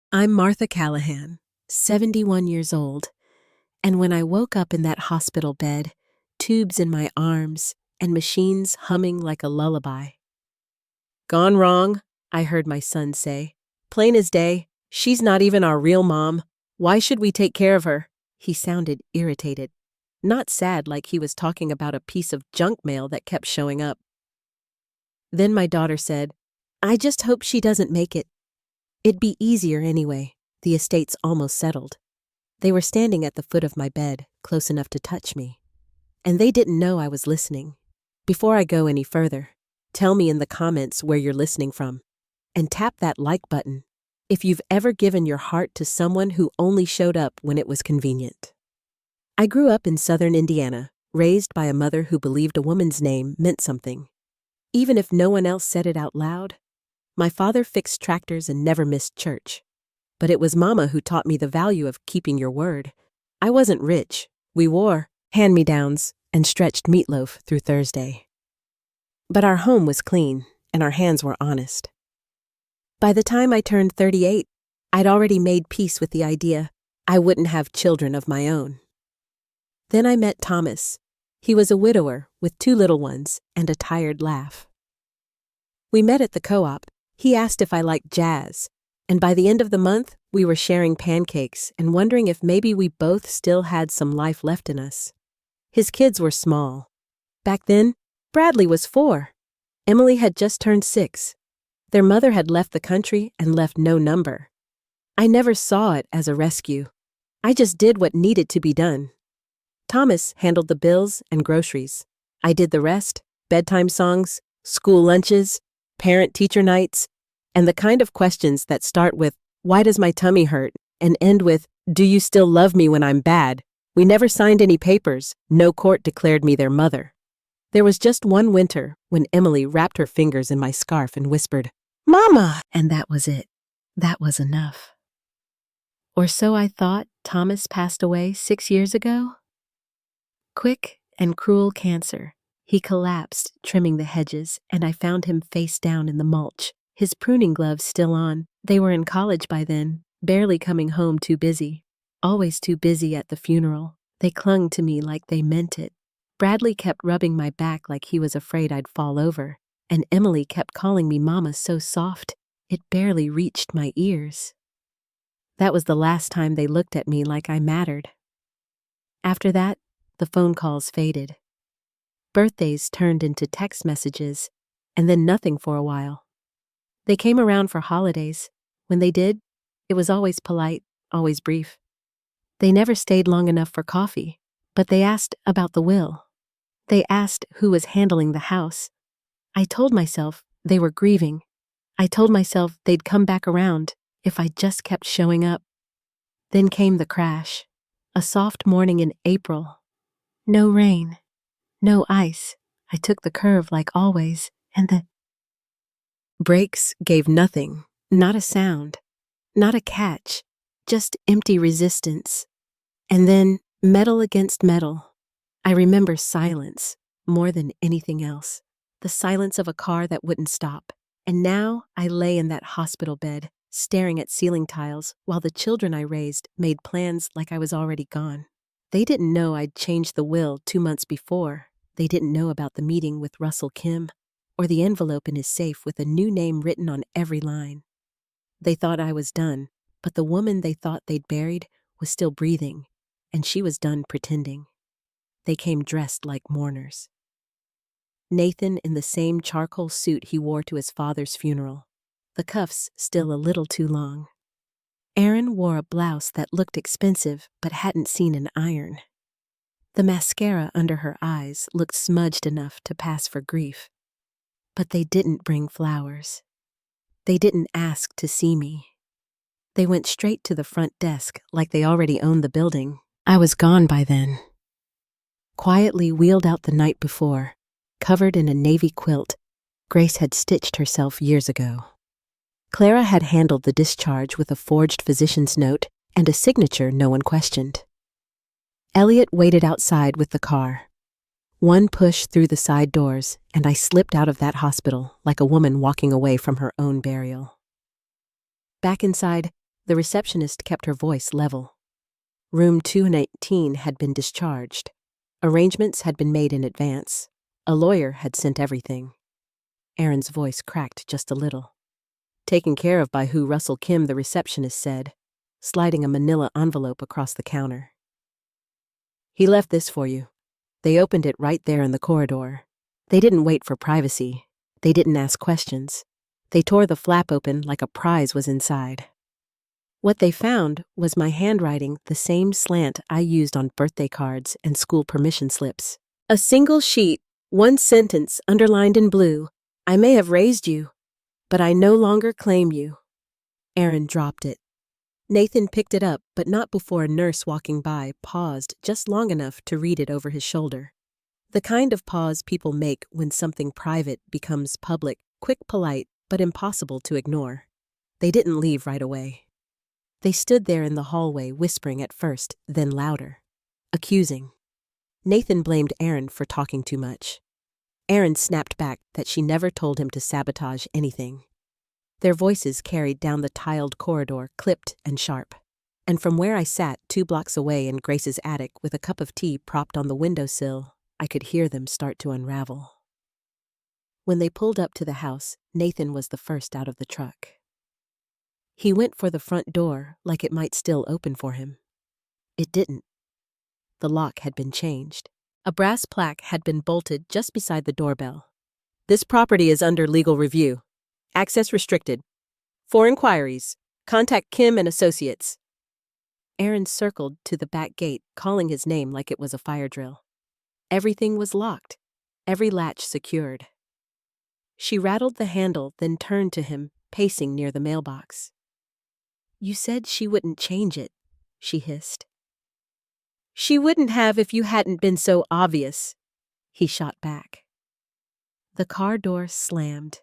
I'm Martha Callahan, 71 years old, and when I woke up in that hospital bed, tubes in my arms and machines humming like a lullaby. "Gone wrong," I heard my son say. "Plain as day, she's not even our real mom. Why should we take care of her?" He sounded irritated, not sad like he was talking about a piece of junk mail that kept showing up. Then my daughter said, "I just hope she doesn't make it. It'd be easier anyway. The estate's almost settled." They were standing at the foot of my bed, close enough to touch me. And they didn't know I was listening. Before I go any further, tell me in the comments where you're listening from. And tap that like button if you've ever given your heart to someone who only showed up when it was convenient. I grew up in southern Indiana, raised by a mother who believed a woman's name meant something. Even if no one else said it out loud. My father fixed tractors and never missed church. But it was Mama who taught me the value of keeping your word. I wasn't rich. We wore hand-me-downs and stretched meatloaf through Thursday. But our home was clean, and our hands were honest. By the time I turned 38, I'd already made peace with the idea I wouldn't have children of my own. Then I met Thomas. He was a widower with 2 little ones and a tired laugh. We met at the co-op. He asked if I liked jazz, and by the end of the month, we were sharing pancakes and wondering if maybe we both still had some life left in us. His kids were small. Back then, Bradley was 4. Emily had just turned 6. Their mother had left the country and left no number. I never saw it as a rescue. I just did what needed to be done. Thomas handled the bills and groceries. I did the rest: bedtime songs, school lunches, parent-teacher nights, and the kind of questions that start with, "Why does my tummy hurt?" and end with, "Do you still love me when I'm bad?" We never signed any papers. No court declared me their mother. There was just one winter when Emily wrapped her fingers in my scarf and whispered, "Mama!" And that was it. That was enough. Or so I thought. Thomas passed away 6 years ago. Quick and cruel cancer. He collapsed, trimming the hedges, and I found him face down in the mulch, his pruning gloves still on. They were in college by then, barely coming home, too busy. Always too busy at the funeral. They clung to me like they meant it. Bradley kept rubbing my back like he was afraid I'd fall over, and Emily kept calling me Mama so soft, it barely reached my ears. That was the last time they looked at me like I mattered. After that, the phone calls faded. Birthdays turned into text messages, and then nothing for a while. They came around for holidays. When they did, it was always polite, always brief. They never stayed long enough for coffee, but they asked about the will. They asked who was handling the house. I told myself they were grieving. I told myself they'd come back around if I just kept showing up. Then came the crash. A soft morning in April. No rain. No ice. I took the curve like always, and the brakes gave nothing, not a sound, not a catch, just empty resistance. And then metal against metal. I remember silence more than anything else, the silence of a car that wouldn't stop. And now I lay in that hospital bed, staring at ceiling tiles while the children I raised made plans like I was already gone. They didn't know I'd changed the will 2 months before. They didn't know about the meeting with Russell Kim, or the envelope in his safe with a new name written on every line. They thought I was done, but the woman they thought they'd buried was still breathing, and she was done pretending. They came dressed like mourners. Nathan in the same charcoal suit he wore to his father's funeral, the cuffs still a little too long. Erin wore a blouse that looked expensive but hadn't seen an iron. The mascara under her eyes looked smudged enough to pass for grief. But they didn't bring flowers. They didn't ask to see me. They went straight to the front desk like they already owned the building. I was gone by then. Quietly wheeled out the night before, covered in a navy quilt Grace had stitched herself years ago. Clara had handled the discharge with a forged physician's note and a signature no one questioned. Elliot waited outside with the car. One push through the side doors, and I slipped out of that hospital like a woman walking away from her own burial. Back inside, The receptionist kept her voice level. Room 218 had been discharged. Arrangements had been made in advance. A lawyer had sent everything. Aaron's voice cracked just a little. Taken care of by who? Russell Kim, the receptionist said, sliding a manila envelope across the counter. He left this for you. They opened it right there in the corridor. They didn't wait for privacy. They didn't ask questions. They tore the flap open like a prize was inside. What they found was my handwriting, the same slant I used on birthday cards and school permission slips. A single sheet, one sentence underlined in blue. I may have raised you, but I no longer claim you. Aaron dropped it. Nathan picked it up, but not before a nurse walking by paused just long enough to read it over his shoulder. The kind of pause people make when something private becomes public, quick, polite, but impossible to ignore. They didn't leave right away. They stood there in the hallway, whispering at first, then louder. Accusing. Nathan blamed Aaron for talking too much. Aaron snapped back that she never told him to sabotage anything. Their voices carried down the tiled corridor, clipped and sharp. And from where I sat 2 blocks away in Grace's attic with a cup of tea propped on the windowsill, I could hear them start to unravel. When they pulled up to the house, Nathan was the first out of the truck. He went for the front door like it might still open for him. It didn't. The lock had been changed. A brass plaque had been bolted just beside the doorbell. This property is under legal review. Access restricted. For inquiries, contact Kim and Associates. Aaron circled to the back gate, calling his name like it was a fire drill. Everything was locked, every latch secured. She rattled the handle, then turned to him, pacing near the mailbox. You said she wouldn't change it, she hissed. She wouldn't have if you hadn't been so obvious, he shot back. The car door slammed.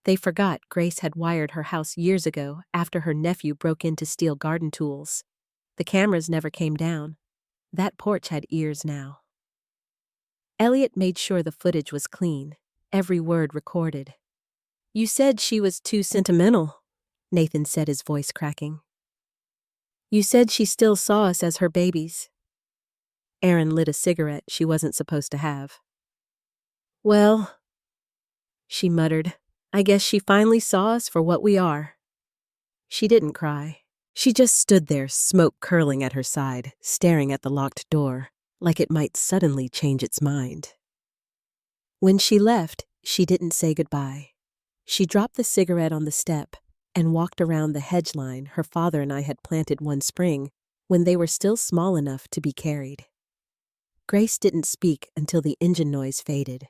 They forgot Grace had wired her house years ago after her nephew broke in to steal garden tools. The cameras never came down. That porch had ears now. Elliot made sure the footage was clean, every word recorded. You said she was too sentimental, Nathan said, his voice cracking. You said she still saw us as her babies. Aaron lit a cigarette she wasn't supposed to have. Well, she muttered, I guess she finally saw us for what we are. She didn't cry. She just stood there, smoke curling at her side, staring at the locked door, like it might suddenly change its mind. When she left, she didn't say goodbye. She dropped the cigarette on the step and walked around the hedge line her father and I had planted one spring when they were still small enough to be carried. Grace didn't speak until the engine noise faded.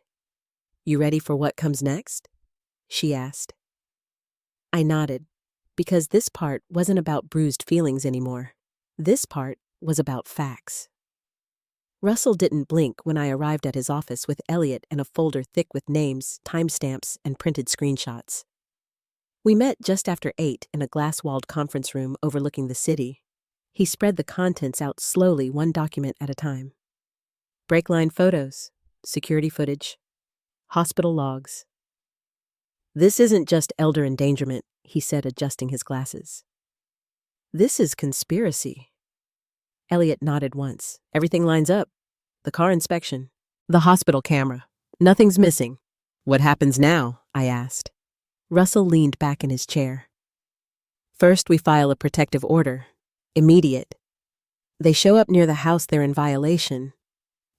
You ready for what comes next? She asked. I nodded, because this part wasn't about bruised feelings anymore. This part was about facts. Russell didn't blink when I arrived at his office with Elliot and a folder thick with names, timestamps, and printed screenshots. We met just after 8 in a glass-walled conference room overlooking the city. He spread the contents out slowly, one document at a time. Brake line photos, security footage, hospital logs. This isn't just elder endangerment, he said, adjusting his glasses. This is conspiracy. Elliot nodded once. Everything lines up. The car inspection. The hospital camera. Nothing's missing. What happens now? I asked. Russell leaned back in his chair. First, we file a protective order. Immediate. They show up near the house they're in violation.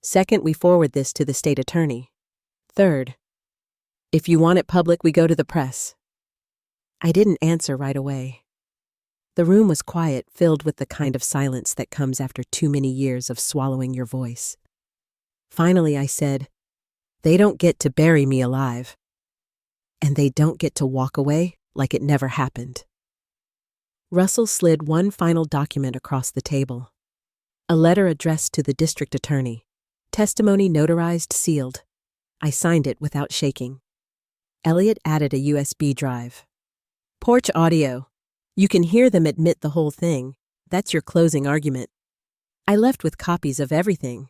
Second, we forward this to the state attorney. Third, if you want it public, we go to the press. I didn't answer right away. The room was quiet, filled with the kind of silence that comes after too many years of swallowing your voice. Finally, I said, they don't get to bury me alive. And they don't get to walk away like it never happened. Russell slid one final document across the table. A letter addressed to the district attorney. Testimony notarized, sealed. I signed it without shaking. Elliot added a USB drive. Porch audio. You can hear them admit the whole thing. That's your closing argument. I left with copies of everything.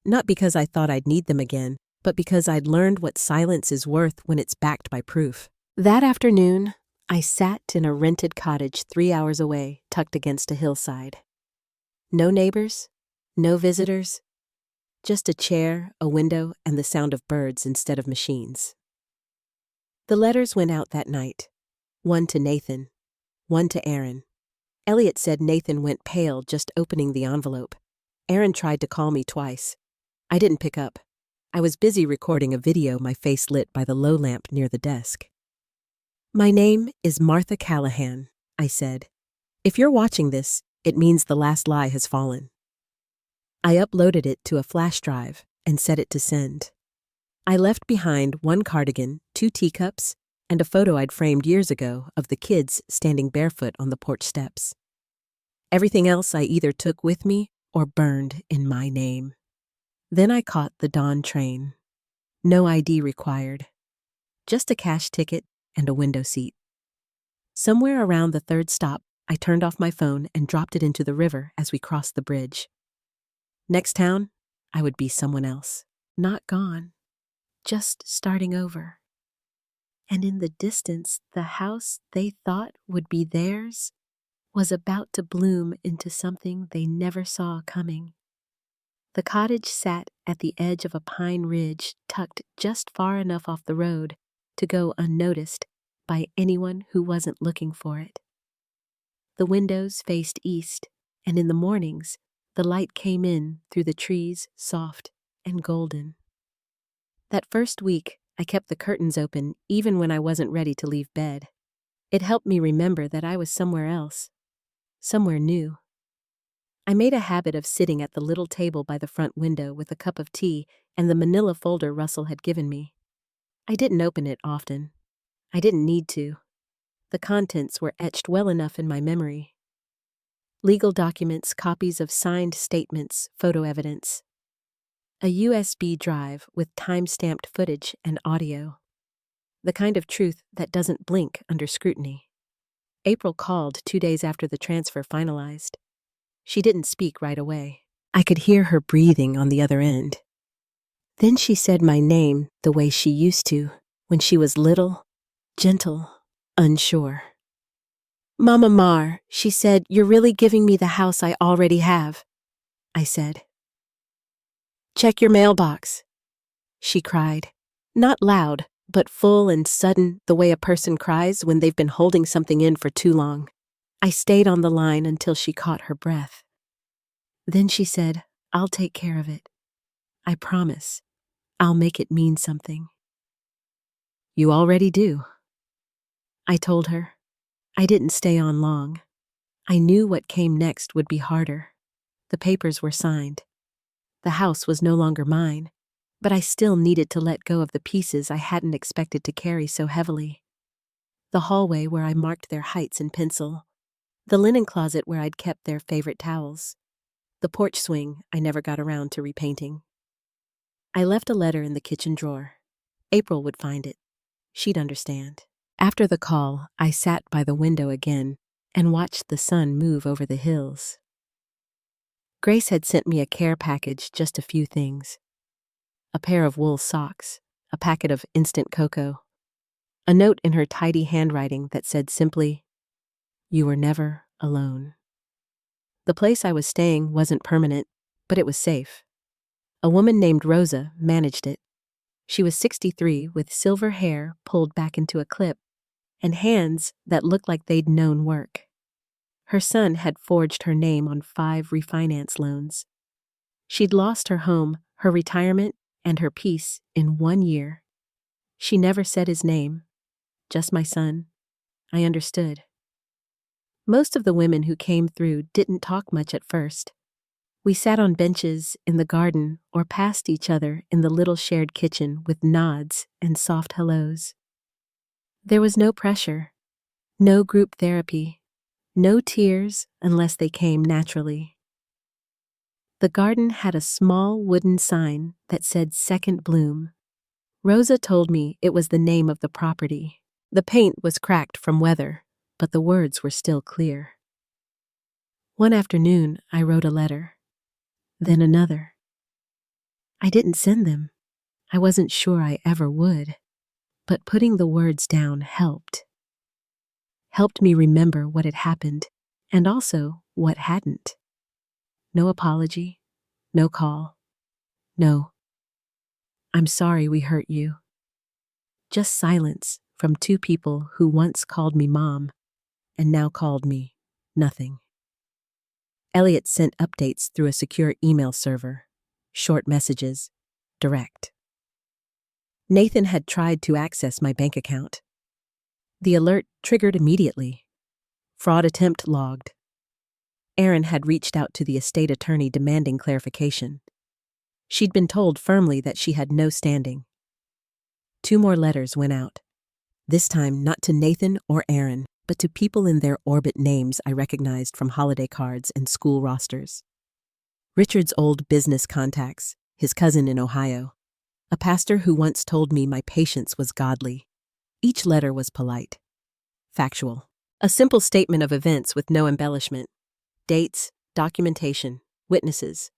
Not because I thought I'd need them again, but because I'd learned what silence is worth when it's backed by proof. That afternoon, I sat in a rented cottage 3 hours away, tucked against a hillside. No neighbors, no visitors, just a chair, a window, and the sound of birds instead of machines. The letters went out that night. One to Nathan, one to Aaron. Elliot said Nathan went pale just opening the envelope. Aaron tried to call me twice. I didn't pick up. I was busy recording a video, my face lit by the low lamp near the desk. "My name is Martha Callahan," I said. "If you're watching this, it means the last lie has fallen." I uploaded it to a flash drive and set it to send. I left behind one cardigan, 2 teacups, and a photo I'd framed years ago of the kids standing barefoot on the porch steps. Everything else I either took with me or burned in my name. Then I caught the dawn train. No ID required. Just a cash ticket and a window seat. Somewhere around the 3rd stop, I turned off my phone and dropped it into the river as we crossed the bridge. Next town, I would be someone else. Not gone, just starting over. And in the distance, the house they thought would be theirs was about to bloom into something they never saw coming. The cottage sat at the edge of a pine ridge tucked just far enough off the road to go unnoticed by anyone who wasn't looking for it. The windows faced east, and in the mornings, the light came in through the trees, soft and golden. That first week, I kept the curtains open even when I wasn't ready to leave bed. It helped me remember that I was somewhere else, somewhere new. I made a habit of sitting at the little table by the front window with a cup of tea and the manila folder Russell had given me. I didn't open it often. I didn't need to. The contents were etched well enough in my memory. Legal documents, copies of signed statements, photo evidence. A USB drive with time-stamped footage and audio. The kind of truth that doesn't blink under scrutiny. April called 2 days after the transfer finalized. She didn't speak right away. I could hear her breathing on the other end. Then she said my name the way she used to, when she was little, gentle, unsure. "Mama Mar," she said, "you're really giving me the house I already have," I said. "Check your mailbox," she cried. Not loud, but full and sudden, the way a person cries when they've been holding something in for too long. I stayed on the line until she caught her breath. Then she said, "I'll take care of it. I promise. I'll make it mean something." "You already do," I told her. I didn't stay on long. I knew what came next would be harder. The papers were signed. The house was no longer mine, but I still needed to let go of the pieces I hadn't expected to carry so heavily. The hallway where I marked their heights in pencil. The linen closet where I'd kept their favorite towels. The porch swing I never got around to repainting. I left a letter in the kitchen drawer. April would find it. She'd understand. After the call, I sat by the window again and watched the sun move over the hills. Grace had sent me a care package, just a few things. A pair of wool socks, a packet of instant cocoa, a note in her tidy handwriting that said simply, "You were never alone." The place I was staying wasn't permanent, but it was safe. A woman named Rosa managed it. She was 63 with silver hair pulled back into a clip and hands that looked like they'd known work. Her son had forged her name on 5 refinance loans. She'd lost her home, her retirement, and her peace in 1 year. She never said his name, just my son. I understood. Most of the women who came through didn't talk much at first. We sat on benches in the garden or passed each other in the little shared kitchen with nods and soft hellos. There was no pressure, no group therapy, no tears unless they came naturally. The garden had a small wooden sign that said "Second Bloom." Rosa told me it was the name of the property. The paint was cracked from weather, but the words were still clear. One afternoon, I wrote a letter, then another. I didn't send them. I wasn't sure I ever would, but putting the words down helped. helped me remember what had happened and also what hadn't. No apology, no call, no, "I'm sorry we hurt you." Just silence from two people who once called me mom and now called me nothing. Elliot sent updates through a secure email server, short messages, direct. Nathan had tried to access my bank account. The alert triggered immediately. Fraud attempt logged. Erin had reached out to the estate attorney demanding clarification. She'd been told firmly that she had no standing. 2 more letters went out. This time not to Nathan or Erin, but to people in their orbit names I recognized from holiday cards and school rosters. Richard's old business contacts, his cousin in Ohio, a pastor who once told me my patience was godly. Each letter was polite, factual, a simple statement of events with no embellishment. Dates, documentation, witnesses.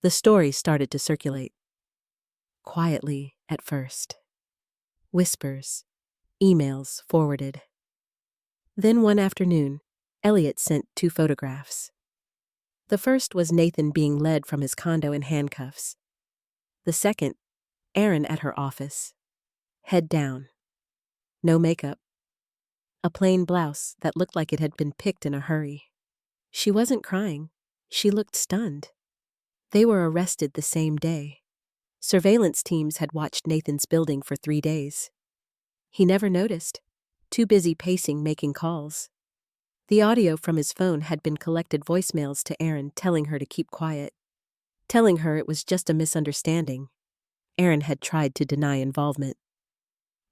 The story started to circulate. Quietly at first. Whispers, emails forwarded. Then one afternoon, Elliot sent 2 photographs. The first was Nathan being led from his condo in handcuffs. The second, Erin at her office. Head down. No makeup. A plain blouse that looked like it had been picked in a hurry. She wasn't crying. She looked stunned. They were arrested the same day. Surveillance teams had watched Nathan's building for 3 days. He never noticed, too busy pacing making calls. The audio from his phone had been collected voicemails to Erin telling her to keep quiet, telling her it was just a misunderstanding. Erin had tried to deny involvement.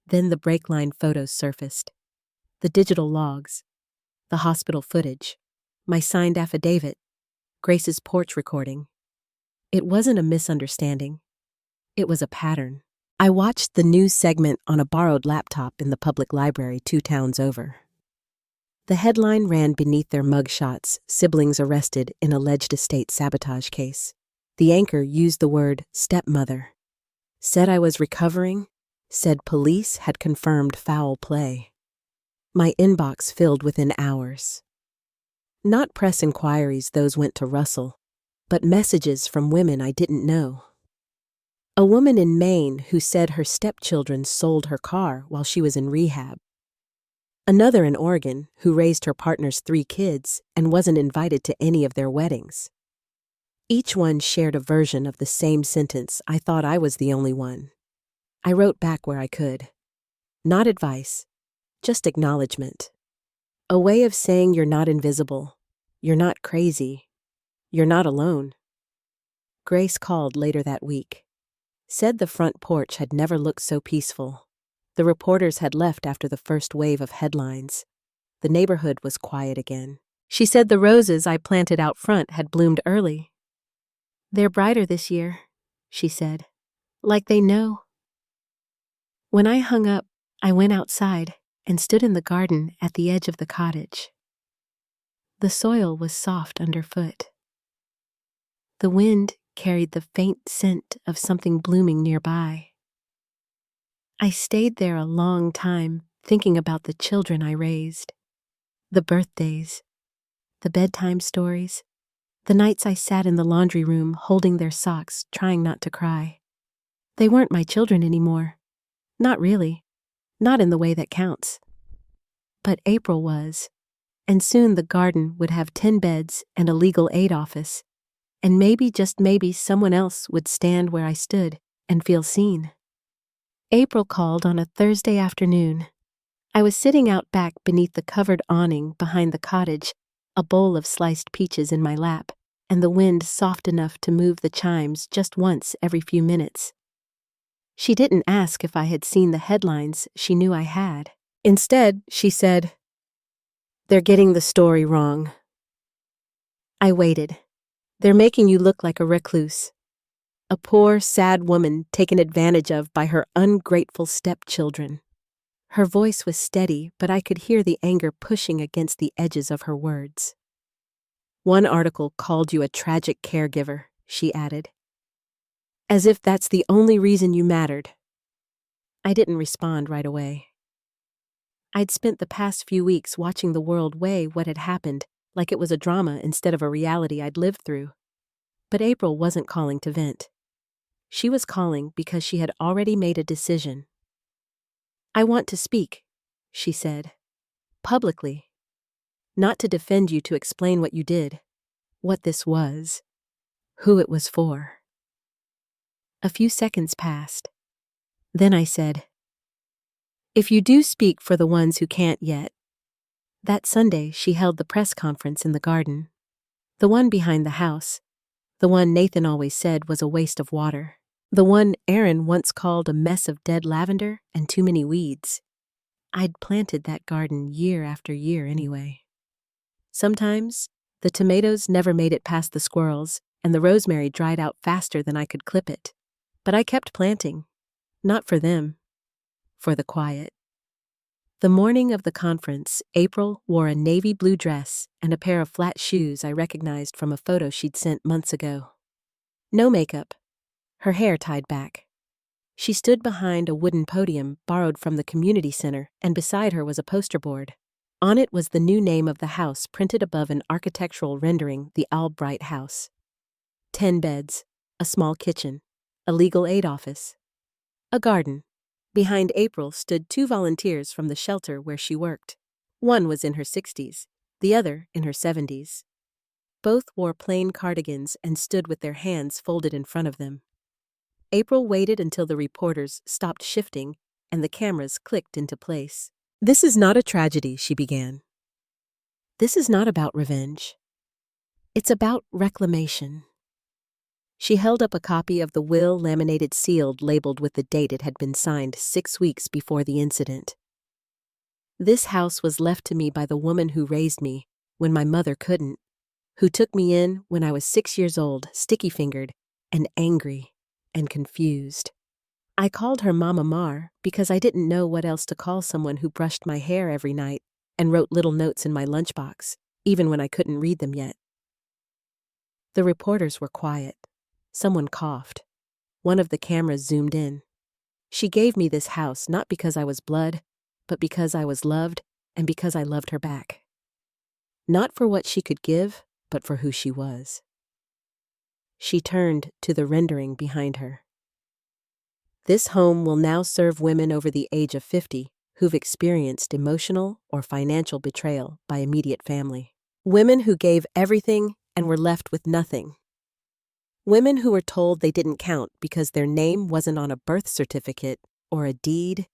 Then the break line photos surfaced. The digital logs, the hospital footage, my signed affidavit, Grace's porch recording. It wasn't a misunderstanding. It was a pattern. I watched the news segment on a borrowed laptop in the public library 2 towns over. The headline ran beneath their mugshots, siblings arrested in alleged estate sabotage case. The anchor used the word stepmother. Said I was recovering. Said police had confirmed foul play. My inbox filled within hours. Not press inquiries, those went to Russell, but messages from women I didn't know. A woman in Maine who said her stepchildren sold her car while she was in rehab. Another in Oregon who raised her partner's 3 kids and wasn't invited to any of their weddings. Each one shared a version of the same sentence. I thought I was the only one. I wrote back where I could. Not advice, just acknowledgement. A way of saying you're not invisible, you're not crazy, you're not alone. Grace called later that week. Said the front porch had never looked so peaceful. The reporters had left after the first wave of headlines. The neighborhood was quiet again. She said the roses I planted out front had bloomed early. "They're brighter this year," she said, "like they know." When I hung up, I went outside and stood in the garden at the edge of the cottage. The soil was soft underfoot. The wind carried the faint scent of something blooming nearby. I stayed there a long time, thinking about the children I raised, the birthdays, the bedtime stories, the nights I sat in the laundry room holding their socks, trying not to cry. They weren't my children anymore. Not really. Not in the way that counts. But April was, and soon the garden would have 10 beds and a legal aid office, and maybe, just maybe, someone else would stand where I stood and feel seen. April called on a Thursday afternoon. I was sitting out back beneath the covered awning behind the cottage, a bowl of sliced peaches in my lap, and the wind soft enough to move the chimes just once every few minutes. She didn't ask if I had seen the headlines. She knew I had. Instead, she said, "They're getting the story wrong." I waited. "They're making you look like a recluse. A poor, sad woman taken advantage of by her ungrateful stepchildren." Her voice was steady, but I could hear the anger pushing against the edges of her words. "One article called you a tragic caregiver," she added. "As if that's the only reason you mattered." I didn't respond right away. I'd spent the past few weeks watching the world weigh what had happened, like it was a drama instead of a reality I'd lived through. But April wasn't calling to vent. She was calling because she had already made a decision. "I want to speak," she said. "Publicly. Not to defend you, to explain what you did, what this was, who it was for." A few seconds passed. Then I said, "If you do speak for the ones who can't yet." That Sunday she held the press conference in the garden. The one behind the house. The one Nathan always said was a waste of water. The one Aaron once called a mess of dead lavender and too many weeds. I'd planted that garden year after year anyway. Sometimes the tomatoes never made it past the squirrels, and the rosemary dried out faster than I could clip it. But I kept planting. Not for them. For the quiet. The morning of the conference, April wore a navy blue dress and a pair of flat shoes I recognized from a photo she'd sent months ago. No makeup. Her hair tied back. She stood behind a wooden podium borrowed from the community center, and beside her was a poster board. On it was the new name of the house printed above an architectural rendering, the Albright House. 10 beds, a small kitchen, a legal aid office, a garden. Behind April stood 2 volunteers from the shelter where she worked. One was in her 60s, the other in her 70s. Both wore plain cardigans and stood with their hands folded in front of them. April waited until the reporters stopped shifting and the cameras clicked into place. "This is not a tragedy," she began. "This is not about revenge. It's about reclamation." She held up a copy of the will, laminated sealed, labeled with the date it had been signed 6 weeks before the incident. "This house was left to me by the woman who raised me when my mother couldn't, who took me in when I was 6 years old, sticky-fingered and angry and confused. I called her Mama Mar because I didn't know what else to call someone who brushed my hair every night and wrote little notes in my lunchbox, even when I couldn't read them yet." The reporters were quiet. Someone coughed. One of the cameras zoomed in. "She gave me this house not because I was blood, but because I was loved and because I loved her back. Not for what she could give, but for who she was." She turned to the rendering behind her. "This home will now serve women over the age of 50 who've experienced emotional or financial betrayal by immediate family. Women who gave everything and were left with nothing. Women who were told they didn't count because their name wasn't on a birth certificate or a deed.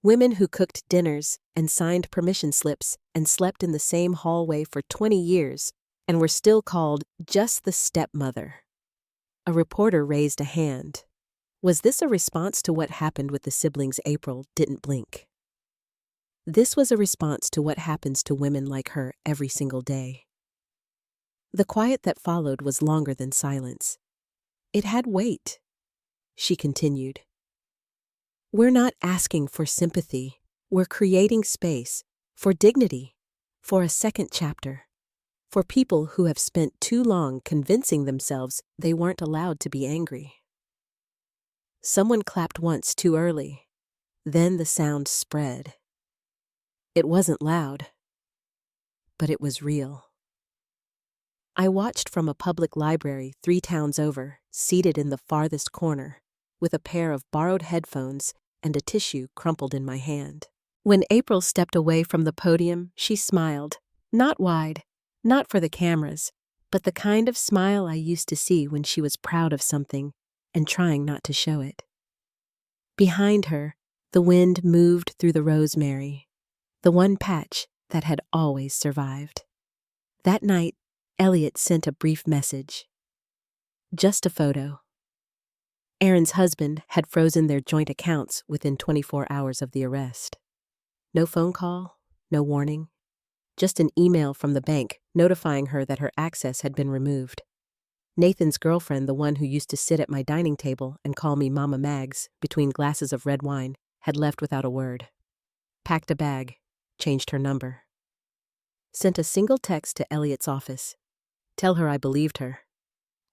Women who cooked dinners and signed permission slips and slept in the same hallway for 20 years and were still called just the stepmother." A reporter raised a hand. Was this a response to what happened with the siblings April didn't blink? This was a response to what happens to women like her every single day. The quiet that followed was longer than silence. It had weight. She continued. "We're not asking for sympathy. We're creating space for dignity, for a second chapter, for people who have spent too long convincing themselves they weren't allowed to be angry." Someone clapped once too early. Then the sound spread. It wasn't loud, but it was real. I watched from a public library 3 towns over, seated in the farthest corner, with a pair of borrowed headphones and a tissue crumpled in my hand. When April stepped away from the podium, she smiled, not wide, not for the cameras, but the kind of smile I used to see when she was proud of something and trying not to show it. Behind her, the wind moved through the rosemary, the one patch that had always survived. That night, Elliot sent a brief message. Just a photo. Aaron's husband had frozen their joint accounts within 24 hours of the arrest. No phone call, no warning, just an email from the bank notifying her that her access had been removed. Nathan's girlfriend, the one who used to sit at my dining table and call me Mama Mags between glasses of red wine, had left without a word. Packed a bag, changed her number. Sent a single text to Elliot's office. Tell her I believed her.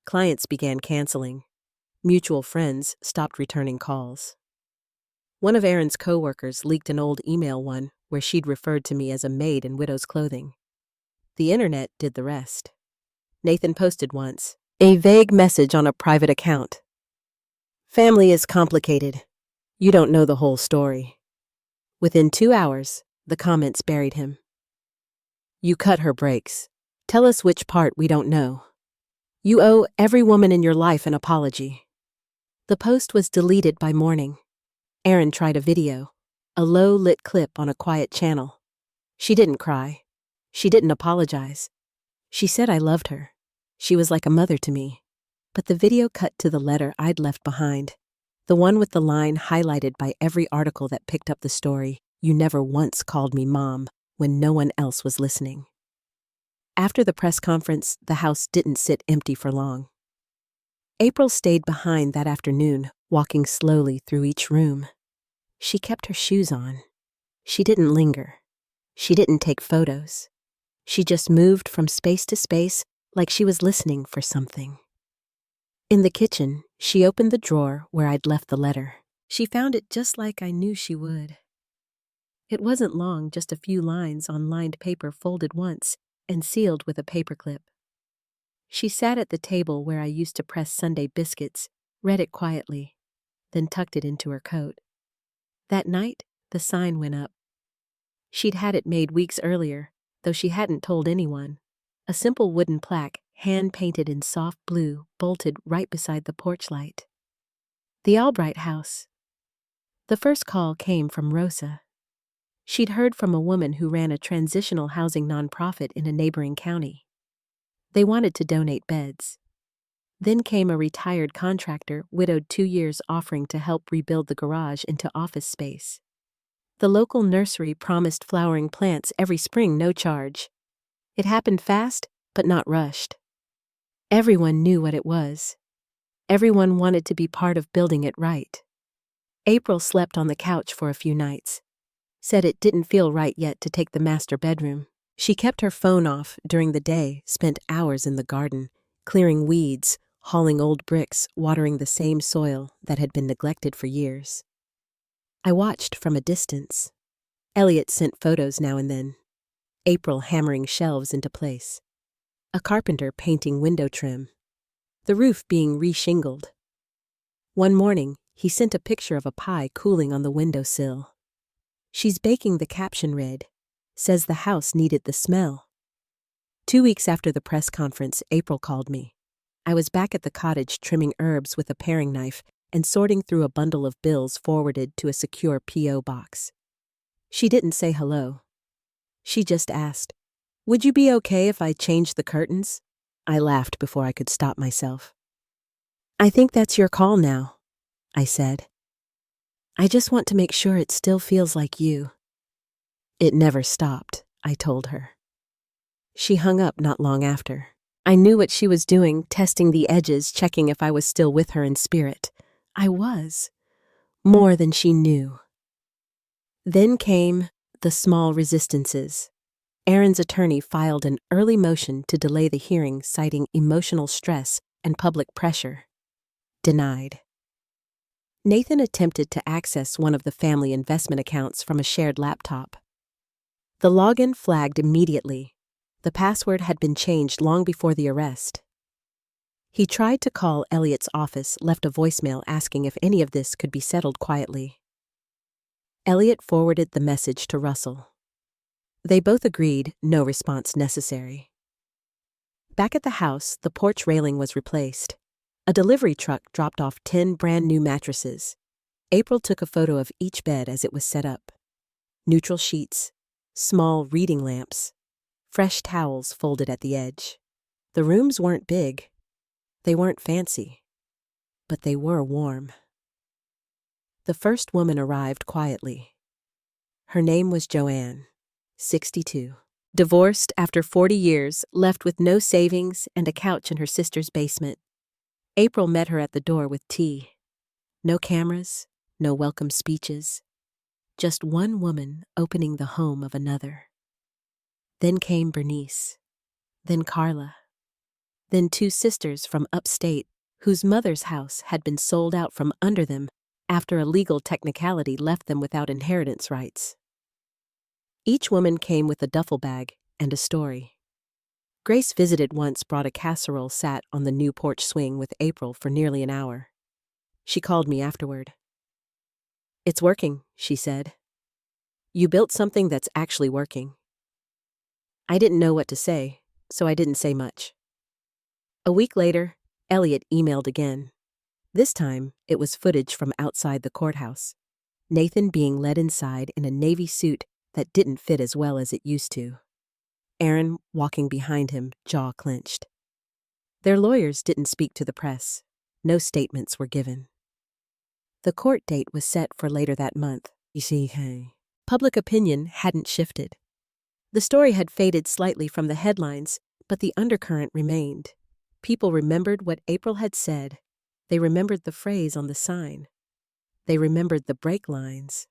Clients began canceling. Mutual friends stopped returning calls. One of Erin's co-workers leaked an old email one where she'd referred to me as a maid in widow's clothing. The internet did the rest. Nathan posted once, a vague message on a private account. Family is complicated. You don't know the whole story. Within 2 hours, the comments buried him. You cut her brakes. Tell us which part we don't know. You owe every woman in your life an apology. The post was deleted by morning. Erin tried a video, a low-lit clip on a quiet channel. She didn't cry. She didn't apologize. She said I loved her. She was like a mother to me. But the video cut to the letter I'd left behind, the one with the line highlighted by every article that picked up the story, "You never once called me Mom," when no one else was listening. After the press conference, the house didn't sit empty for long. April stayed behind that afternoon, walking slowly through each room. She kept her shoes on. She didn't linger. She didn't take photos. She just moved from space to space like she was listening for something. In the kitchen, she opened the drawer where I'd left the letter. She found it just like I knew she would. It wasn't long, just a few lines on lined paper folded once and sealed with a paperclip. She sat at the table where I used to press Sunday biscuits, read it quietly, then tucked it into her coat. That night, the sign went up. She'd had it made weeks earlier, though she hadn't told anyone. A simple wooden plaque, hand-painted in soft blue, bolted right beside the porch light. The Albright house. The first call came from Rosa. She'd heard from a woman who ran a transitional housing nonprofit in a neighboring county. They wanted to donate beds. Then came a retired contractor, widowed 2 years, offering to help rebuild the garage into office space. The local nursery promised flowering plants every spring, no charge. It happened fast, but not rushed. Everyone knew what it was. Everyone wanted to be part of building it right. April slept on the couch for a few nights. Said it didn't feel right yet to take the master bedroom. She kept her phone off during the day, spent hours in the garden, clearing weeds, hauling old bricks, watering the same soil that had been neglected for years. I watched from a distance. Elliot sent photos now and then. April hammering shelves into place. A carpenter painting window trim. The roof being re-shingled. One morning, he sent a picture of a pie cooling on the windowsill. She's baking, the caption read, says the house needed the smell. 2 weeks after the press conference, April called me. I was back at the cottage trimming herbs with a paring knife and sorting through a bundle of bills forwarded to a secure P.O. box. She didn't say hello. She just asked, "Would you be okay if I changed the curtains?" I laughed before I could stop myself. "I think that's your call now," I said. "I just want to make sure it still feels like you." It never stopped, I told her. She hung up not long after. I knew what she was doing, testing the edges, checking if I was still with her in spirit. I was. More than she knew. Then came the small resistances. Erin's attorney filed an early motion to delay the hearing, citing emotional stress and public pressure. Denied. Nathan attempted to access one of the family investment accounts from a shared laptop. The login flagged immediately. The password had been changed long before the arrest. He tried to call Elliot's office, left a voicemail asking if any of this could be settled quietly. Elliot forwarded the message to Russell. They both agreed, no response necessary. Back at the house, the porch railing was replaced. A delivery truck dropped off 10 brand new mattresses. April took a photo of each bed as it was set up. Neutral sheets, small reading lamps, fresh towels folded at the edge. The rooms weren't big. They weren't fancy. But they were warm. The first woman arrived quietly. Her name was Joanne, 62. Divorced after 40 years, left with no savings and a couch in her sister's basement. April met her at the door with tea. No cameras, no welcome speeches. Just one woman opening the home of another. Then came Bernice. Then Carla. Then 2 sisters from upstate, whose mother's house had been sold out from under them after a legal technicality left them without inheritance rights. Each woman came with a duffel bag and a story. Grace visited once brought a casserole sat on the new porch swing with April for nearly an hour. She called me afterward. "It's working," she said. "You built something that's actually working." I didn't know what to say, so I didn't say much. A week later, Elliot emailed again. This time, it was footage from outside the courthouse. Nathan being led inside in a navy suit that didn't fit as well as it used to. Aaron walking behind him, jaw clenched. Their lawyers didn't speak to the press. No statements were given. The court date was set for later that month. You see, hey. Public opinion hadn't shifted. The story had faded slightly from the headlines, but the undercurrent remained. People remembered what April had said. They remembered the phrase on the sign. They remembered the break lines.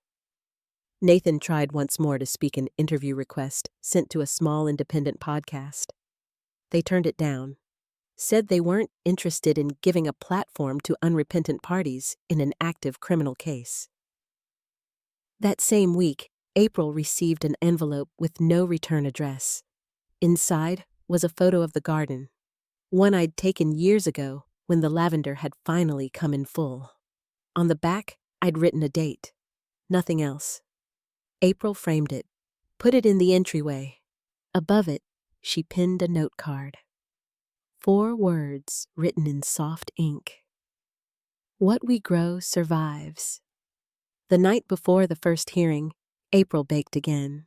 Nathan tried once more to speak an interview request sent to a small independent podcast. They turned it down, said they weren't interested in giving a platform to unrepentant parties in an active criminal case. That same week, April received an envelope with no return address. Inside was a photo of the garden, one I'd taken years ago when the lavender had finally come in full. On the back, I'd written a date. Nothing else. April framed it, put it in the entryway. Above it, she pinned a note card. 4 words written in soft ink. "What we grow survives." The night before the first hearing, April baked again.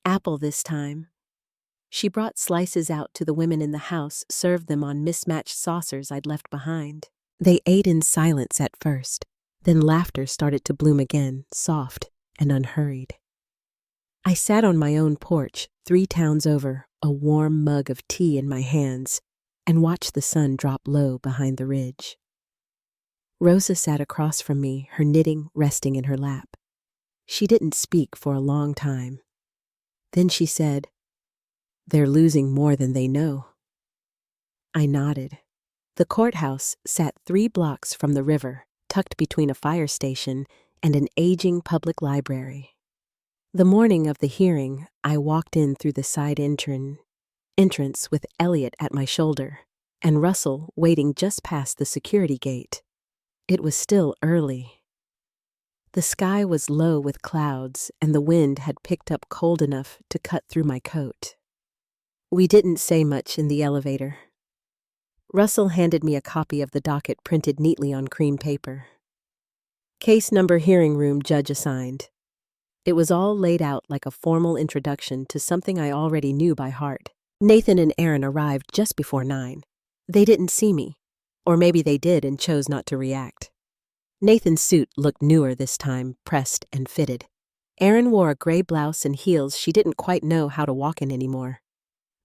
Apple this time. She brought slices out to the women in the house, served them on mismatched saucers I'd left behind. They ate in silence at first, then laughter started to bloom again, soft and unhurried. I sat on my own porch, 3 towns over, a warm mug of tea in my hands, and watched the sun drop low behind the ridge. Rosa sat across from me, her knitting resting in her lap. She didn't speak for a long time. Then she said, "They're losing more than they know." I nodded. The courthouse sat 3 blocks from the river, tucked between a fire station and an aging public library. The morning of the hearing, I walked in through the side entrance with Elliot at my shoulder, and Russell waiting just past the security gate. It was still early. The sky was low with clouds, and the wind had picked up cold enough to cut through my coat. We didn't say much in the elevator. Russell handed me a copy of the docket printed neatly on cream paper. Case number, hearing room, judge assigned. It was all laid out like a formal introduction to something I already knew by heart. Nathan and Aaron arrived just before 9. They didn't see me, or maybe they did and chose not to react. Nathan's suit looked newer this time, pressed and fitted. Aaron wore a gray blouse and heels she didn't quite know how to walk in anymore.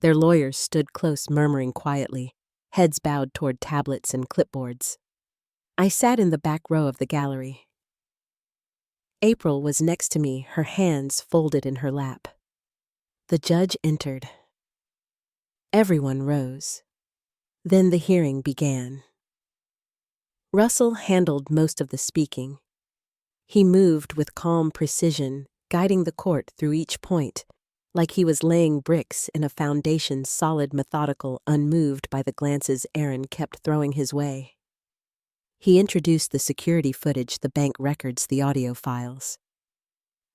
Their lawyers stood close, murmuring quietly, heads bowed toward tablets and clipboards. I sat in the back row of the gallery. April was next to me, her hands folded in her lap. The judge entered. Everyone rose. Then the hearing began. Russell handled most of the speaking. He moved with calm precision, guiding the court through each point, like he was laying bricks in a foundation solid, methodical, unmoved by the glances Aaron kept throwing his way. He introduced the security footage, the bank records, the audio files.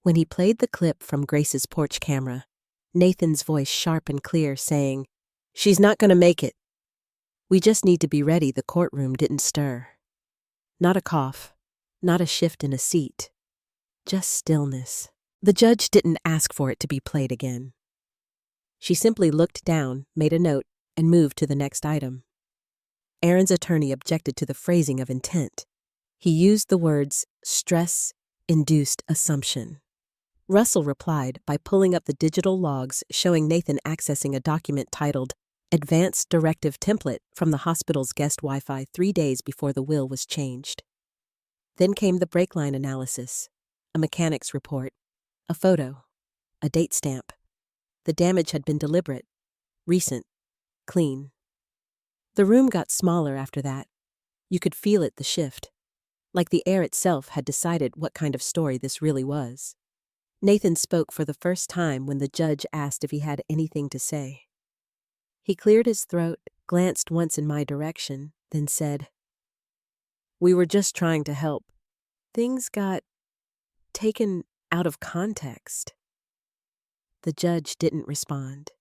When he played the clip from Grace's porch camera, Nathan's voice sharp and clear saying, "She's not going to make it. We just need to be ready." The courtroom didn't stir. Not a cough, not a shift in a seat, just stillness. The judge didn't ask for it to be played again. She simply looked down, made a note, and moved to the next item. Aaron's attorney objected to the phrasing of intent. He used the words stress-induced assumption. Russell replied by pulling up the digital logs showing Nathan accessing a document titled Advanced Directive Template from the hospital's guest Wi-Fi 3 days before the will was changed. Then came the break line analysis, a mechanic's report, a photo, a date stamp. The damage had been deliberate, recent, clean. The room got smaller after that. You could feel it, the shift. like the air itself had decided what kind of story this really was. Nathan spoke for the first time when the judge asked if he had anything to say. He cleared his throat, glanced once in my direction, then said, "We were just trying to help. Things got taken out of context." The judge didn't respond.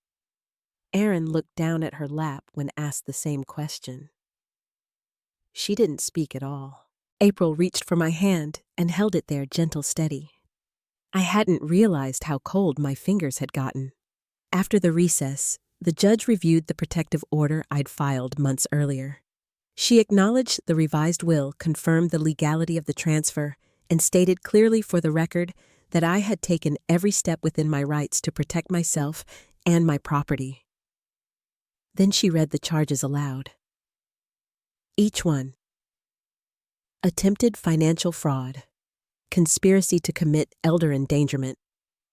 Erin looked down at her lap when asked the same question. She didn't speak at all. April reached for my hand and held it there gentle steady. I hadn't realized how cold my fingers had gotten. After the recess, the judge reviewed the protective order I'd filed months earlier. She acknowledged the revised will confirmed the legality of the transfer and stated clearly for the record that I had taken every step within my rights to protect myself and my property. Then she read the charges aloud. Each one: attempted financial fraud, conspiracy to commit elder endangerment,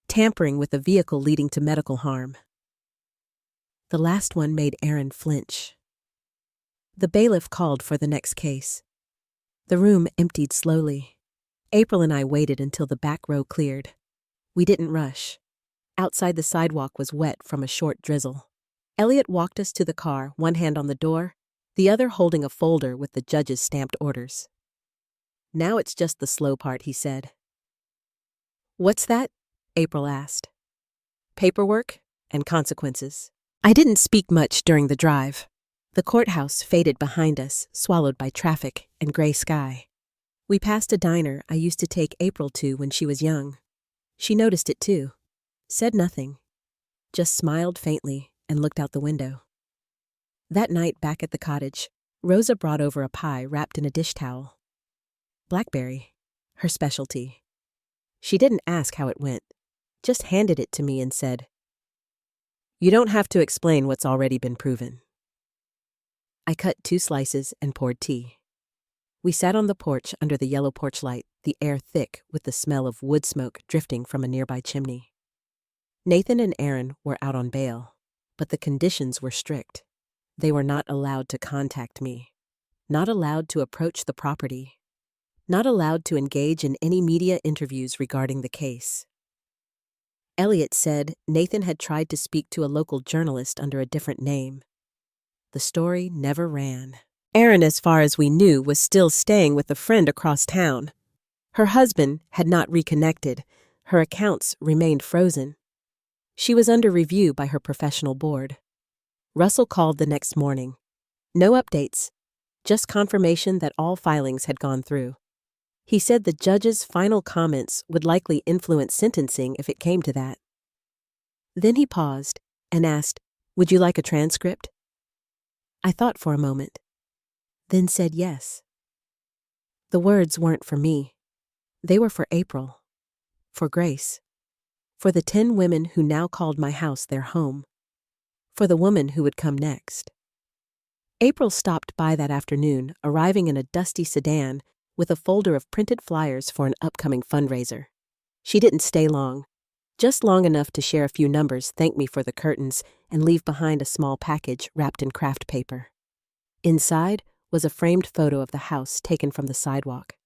tampering with a vehicle leading to medical harm. The last one made Erin flinch. The bailiff called for the next case. The room emptied slowly. April and I waited until the back row cleared. We didn't rush. Outside, the sidewalk was wet from a short drizzle. Elliot walked us to the car, one hand on the door, the other holding a folder with the judge's stamped orders. "Now it's just the slow part," he said. "What's that?" April asked. "Paperwork and consequences." I didn't speak much during the drive. The courthouse faded behind us, swallowed by traffic and gray sky. We passed a diner I used to take April to when she was young. She noticed it too, said nothing, just smiled faintly and looked out the window. That night back at the cottage, Rosa brought over a pie wrapped in a dish towel. Blackberry, her specialty. She didn't ask how it went, just handed it to me and said, "You don't have to explain what's already been proven." I cut 2 slices and poured tea. We sat on the porch under the yellow porch light, the air thick with the smell of wood smoke drifting from a nearby chimney. Nathan and Erin were out on bail, but the conditions were strict. They were not allowed to contact me, not allowed to approach the property, not allowed to engage in any media interviews regarding the case. Elliot said Nathan had tried to speak to a local journalist under a different name. The story never ran. Erin, as far as we knew, was still staying with a friend across town. Her husband had not reconnected. Her accounts remained frozen. She was under review by her professional board. Russell called the next morning. No updates, just confirmation that all filings had gone through. He said the judge's final comments would likely influence sentencing if it came to that. Then he paused and asked, "Would you like a transcript?" I thought for a moment, then said yes. The words weren't for me. They were for April, for Grace, for the 10 women who now called my house their home, for the woman who would come next. April stopped by that afternoon, arriving in a dusty sedan with a folder of printed flyers for an upcoming fundraiser. She didn't stay long, just long enough to share a few numbers, thank me for the curtains, and leave behind a small package wrapped in craft paper. Inside was a framed photo of the house taken from the sidewalk.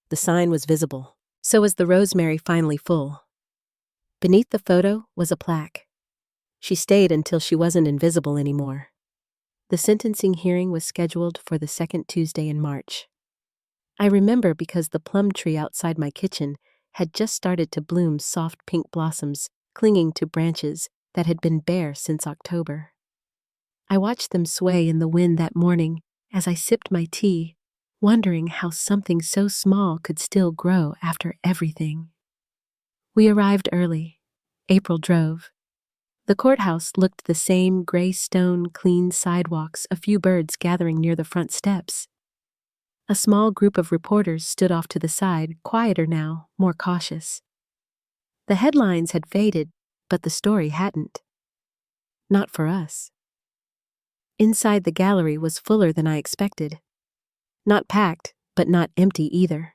The sign was visible, so was the rosemary finally full. Beneath the photo was a plaque. She stayed until she wasn't invisible anymore. The sentencing hearing was scheduled for the second Tuesday in March. I remember because the plum tree outside my kitchen had just started to bloom soft pink blossoms clinging to branches that had been bare since October. I watched them sway in the wind that morning as I sipped my tea, wondering how something so small could still grow after everything. We arrived early. April drove. The courthouse looked the same gray stone, clean sidewalks, a few birds gathering near the front steps. A small group of reporters stood off to the side, quieter now, more cautious. The headlines had faded, but the story hadn't. Not for us. Inside, the gallery was fuller than I expected. Not packed, but not empty either.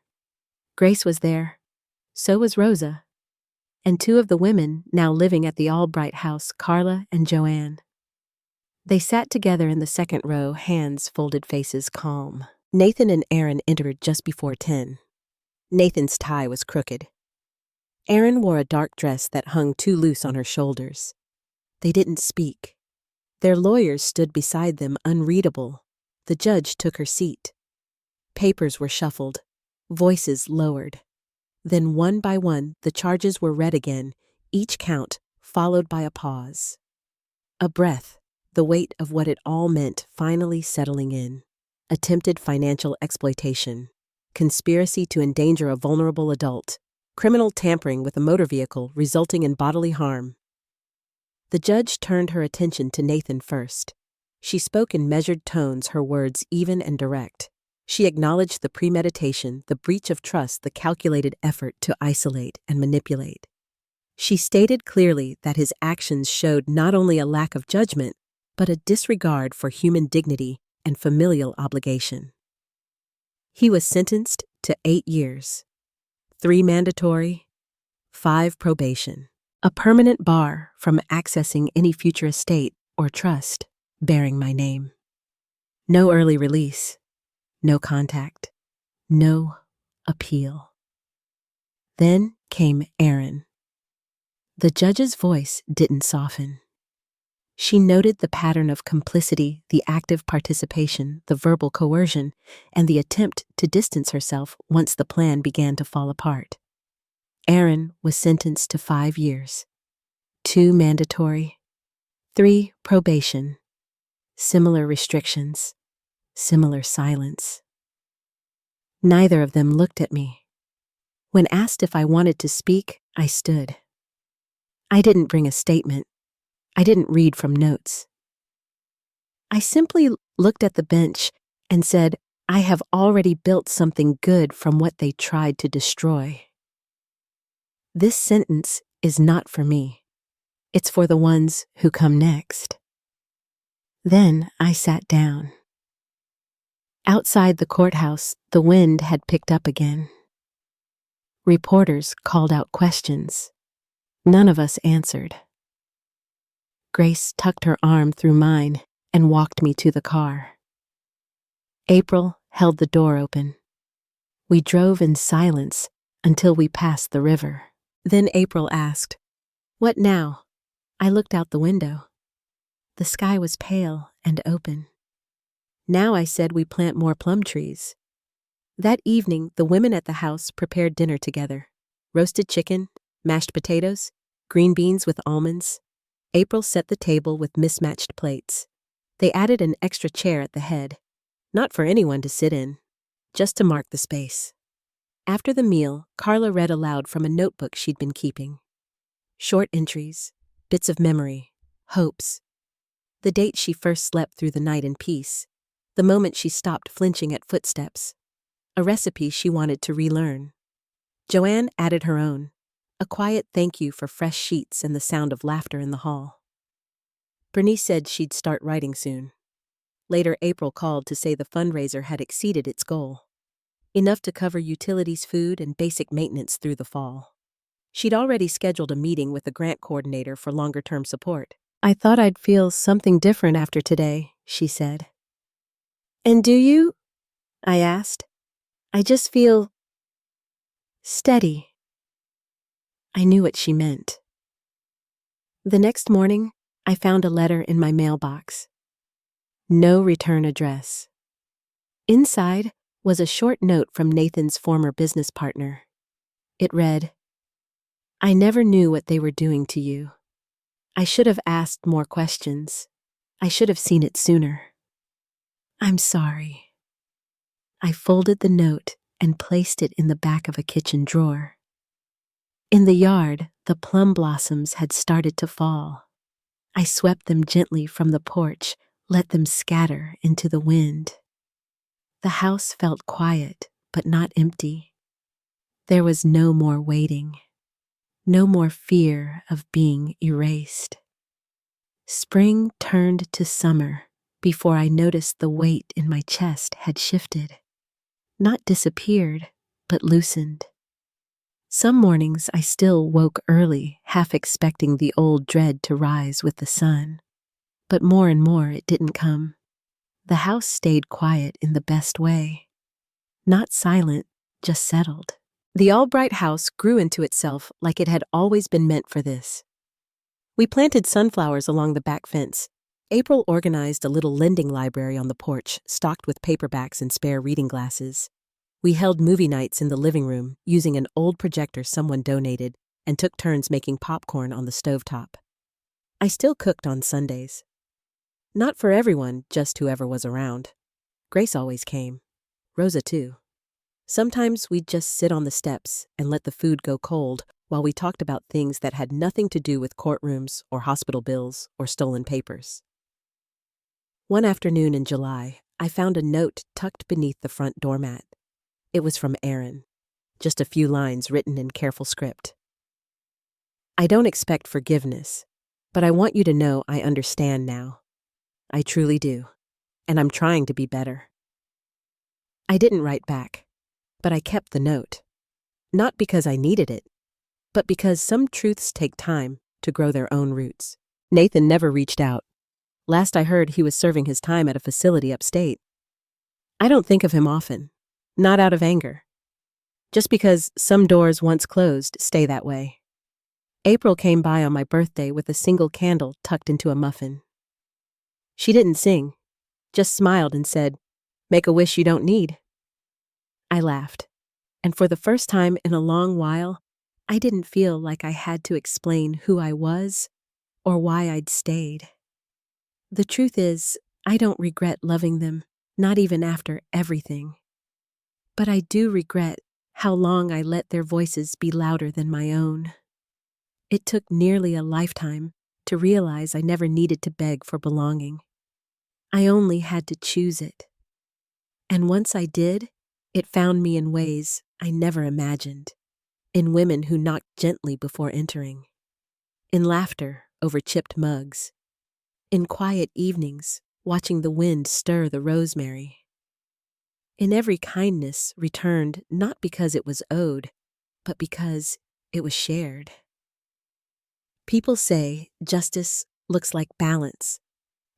Grace was there. So was Rosa. And 2 of the women now living at the Albright house, Carla and Joanne. They sat together in the second row, hands folded, faces calm. Nathan and Aaron entered just before 10. Nathan's tie was crooked. Aaron wore a dark dress that hung too loose on her shoulders. They didn't speak. Their lawyers stood beside them, unreadable. The judge took her seat. Papers were shuffled, voices lowered. Then one by one, the charges were read again, each count followed by a pause. A breath, the weight of what it all meant finally settling in. Attempted financial exploitation, conspiracy to endanger a vulnerable adult, criminal tampering with a motor vehicle resulting in bodily harm. The judge turned her attention to Nathan first. She spoke in measured tones, her words even and direct. She acknowledged the premeditation, the breach of trust, the calculated effort to isolate and manipulate. She stated clearly that his actions showed not only a lack of judgment, but a disregard for human dignity and familial obligation. He was sentenced to 8 years, 3 mandatory, 5 probation, a permanent bar from accessing any future estate or trust bearing my name. No early release, no contact, no appeal. Then came Aaron. The judge's voice didn't soften. She noted the pattern of complicity, the active participation, the verbal coercion, and the attempt to distance herself once the plan began to fall apart. Aaron was sentenced to 5 years, 2 mandatory, 3 probation, similar restrictions, similar silence. Neither of them looked at me. When asked if I wanted to speak, I stood. I didn't bring a statement. I didn't read from notes. I simply looked at the bench and said, I have already built something good from what they tried to destroy. This sentence is not for me. It's for the ones who come next. Then I sat down. Outside the courthouse, the wind had picked up again. Reporters called out questions. None of us answered. Grace tucked her arm through mine and walked me to the car. April held the door open. We drove in silence until we passed the river. Then April asked, "What now?" I looked out the window. The sky was pale and open. "Now," I said, "we plant more plum trees." That evening, the women at the house prepared dinner together. Roasted chicken, mashed potatoes, green beans with almonds. April set the table with mismatched plates. They added an extra chair at the head, not for anyone to sit in, just to mark the space. After the meal, Carla read aloud from a notebook she'd been keeping. Short entries, bits of memory, hopes. The date she first slept through the night in peace, the moment she stopped flinching at footsteps, a recipe she wanted to relearn. Joanne added her own, a quiet thank you for fresh sheets and the sound of laughter in the hall. Bernice said she'd start writing soon. Later, April called to say the fundraiser had exceeded its goal, enough to cover utilities, food, and basic maintenance through the fall. She'd already scheduled a meeting with the grant coordinator for longer-term support. "I thought I'd feel something different after today," she said. "And do you?" I asked. "I just feel steady." I knew what she meant. The next morning, I found a letter in my mailbox. No return address. Inside was a short note from Nathan's former business partner. It read, "I never knew what they were doing to you. I should have asked more questions. I should have seen it sooner. I'm sorry." I folded the note and placed it in the back of a kitchen drawer. In the yard, the plum blossoms had started to fall. I swept them gently from the porch, let them scatter into the wind. The house felt quiet, but not empty. There was no more waiting, no more fear of being erased. Spring turned to summer before I noticed the weight in my chest had shifted. Not disappeared, but loosened. Some mornings I still woke early, half expecting the old dread to rise with the sun. But more and more it didn't come. The house stayed quiet in the best way. Not silent, just settled. The Albright house grew into itself like it had always been meant for this. We planted sunflowers along the back fence. April organized a little lending library on the porch, stocked with paperbacks and spare reading glasses. We held movie nights in the living room, using an old projector someone donated, and took turns making popcorn on the stovetop. I still cooked on Sundays. Not for everyone, just whoever was around. Grace always came. Rosa too. Sometimes we'd just sit on the steps and let the food go cold while we talked about things that had nothing to do with courtrooms or hospital bills or stolen papers. One afternoon in July, I found a note tucked beneath the front doormat. It was from Aaron, just a few lines written in careful script. I don't expect forgiveness, but I want you to know I understand now. I truly do, and I'm trying to be better. I didn't write back, but I kept the note. Not because I needed it, but because some truths take time to grow their own roots. Nathan never reached out. Last I heard, he was serving his time at a facility upstate. I don't think of him often, not out of anger. Just because some doors once closed stay that way. April came by on my birthday with a single candle tucked into a muffin. She didn't sing, just smiled and said, "Make a wish you don't need." I laughed, and for the first time in a long while, I didn't feel like I had to explain who I was or why I'd stayed. The truth is, I don't regret loving them, not even after everything. But I do regret how long I let their voices be louder than my own. It took nearly a lifetime to realize I never needed to beg for belonging. I only had to choose it. And once I did, it found me in ways I never imagined. In women who knocked gently before entering. In laughter over chipped mugs. In quiet evenings, watching the wind stir the rosemary. In every kindness returned not because it was owed, but because it was shared. People say justice looks like balance,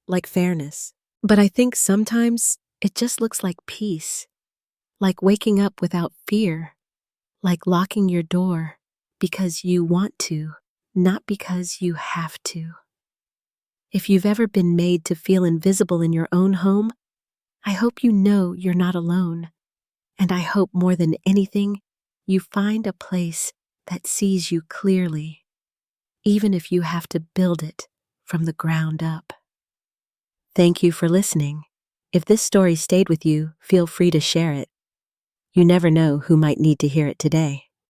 like fairness, but I think sometimes it just looks like peace, like waking up without fear, like locking your door because you want to, not because you have to. If you've ever been made to feel invisible in your own home, I hope you know you're not alone. And I hope more than anything, you find a place that sees you clearly, even if you have to build it from the ground up. Thank you for listening. If this story stayed with you, feel free to share it. You never know who might need to hear it today.